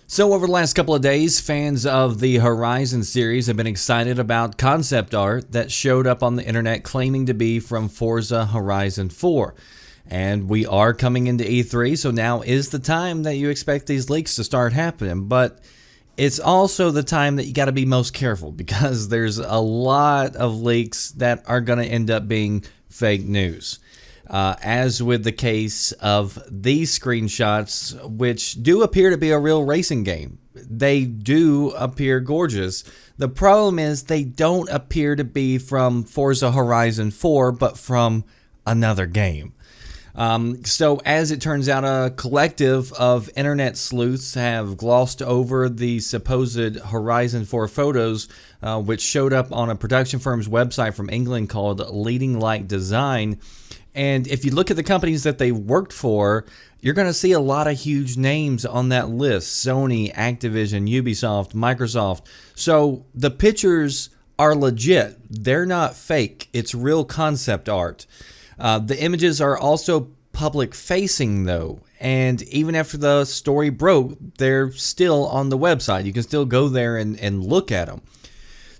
So over the last couple of days, fans of the Horizon series have been excited about concept art that showed up on the internet claiming to be from Forza Horizon 4. And we are coming into E3, so now is the time that you expect these leaks to start happening. But it's also the time that you got to be most careful because there's a lot of leaks that are going to end up being fake news. As with the case of these screenshots, which do appear to be a real racing game. They do appear gorgeous. The problem is they don't appear to be from Forza Horizon 4, but from another game. So as it turns out, a collective of internet sleuths have glossed over the supposed Horizon 4 photos, which showed up on a production firm's website from England called Leading Light Design. And if you look at the companies that they worked for, you're going to see a lot of huge names on that list. Sony, Activision, Ubisoft, Microsoft. So the pictures are legit. They're not fake. It's real concept art. The images are also public facing though. And even after the story broke, they're still on the website. You can still go there and look at them.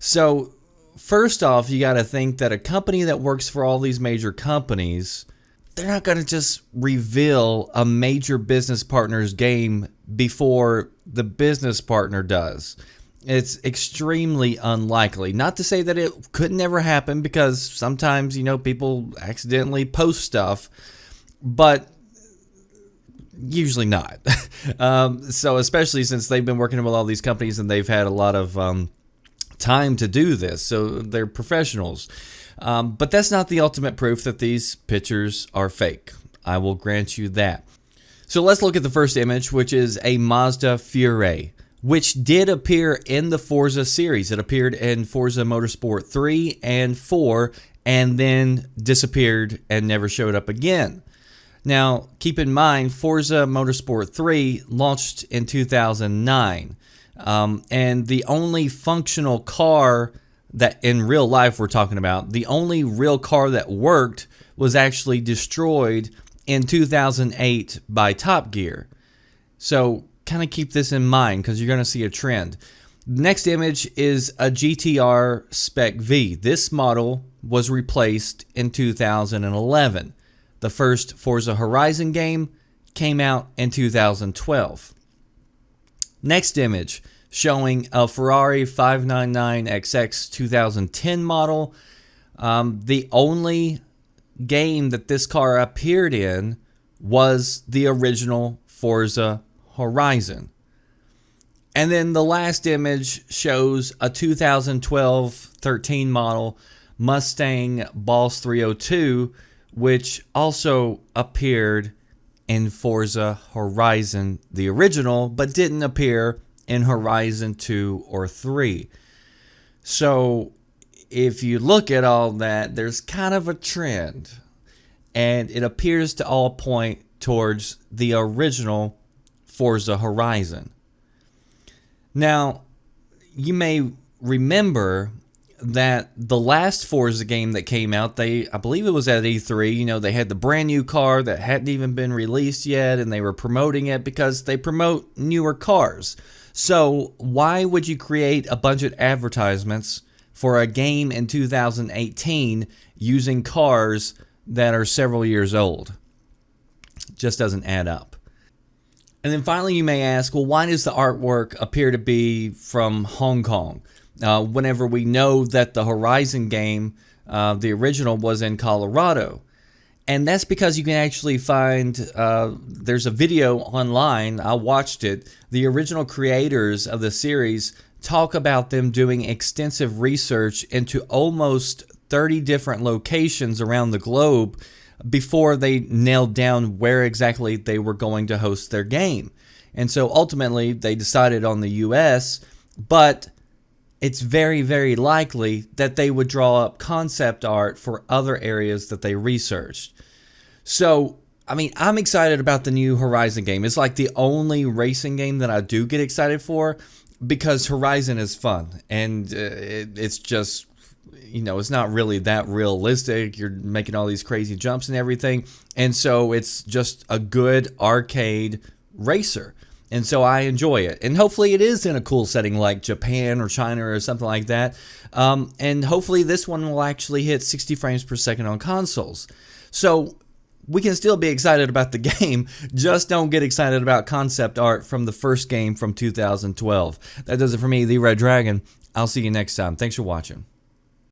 So first off, you got to think that a company that works for all these major companies, they're not going to just reveal a major business partner's game before the business partner does. It's extremely unlikely. Not to say that it could never happen, because sometimes, people accidentally post stuff, but usually not. So especially since they've been working with all these companies and they've had a lot of time to do this, so they're professionals. But that's not the ultimate proof that these pictures are fake. I will grant you that. So let's look at the first image, which is a Mazda Fiore, which did appear in the Forza series. It appeared in Forza Motorsport 3 and 4, and then disappeared and never showed up again. Now, keep in mind, Forza Motorsport 3 launched in 2009. And the only functional car that in real life we're talking about, the only real car that worked was actually destroyed in 2008 by Top Gear. So kind of keep this in mind because you're going to see a trend. The next image is a GTR Spec V. This model was replaced in 2011. The first Forza Horizon game came out in 2012. Next image, showing a Ferrari 599XX 2010 model. The only game that this car appeared in was the original Forza Horizon. And then the last image shows a 2012-13 model Mustang Boss 302, which also appeared in Forza Horizon, the original, but didn't appear in Horizon 2 or 3. So if you look at all that, there's kind of a trend, and it appears to all point towards the original Forza Horizon. Now, you may remember that the last Forza game that came out, I believe it was at E3, they had the brand new car that hadn't even been released yet, and they were promoting it because they promote newer cars. So why would you create a bunch of advertisements for a game in 2018 using cars that are several years old? It just doesn't add up. And then finally, you may ask, well, why does the artwork appear to be from Hong Kong? Whenever we know that the Horizon game, the original, was in Colorado. And that's because you can actually find, there's a video online, I watched it. The original creators of the series talk about them doing extensive research into almost 30 different locations around the globe before they nailed down where exactly they were going to host their game. And so ultimately they decided on the US, but it's very, very likely that they would draw up concept art for other areas that they researched. So, I'm excited about the new Horizon game. It's like the only racing game that I do get excited for because Horizon is fun. And it's just, it's not really that realistic. You're making all these crazy jumps and everything. And so it's just a good arcade racer. And so I enjoy it. And hopefully it is in a cool setting like Japan or China or something like that. And hopefully this one will actually hit 60 frames per second on consoles. So we can still be excited about the game, just don't get excited about concept art from the first game from 2012. That does it for me, The Red Dragon. I'll see you next time. Thanks for watching.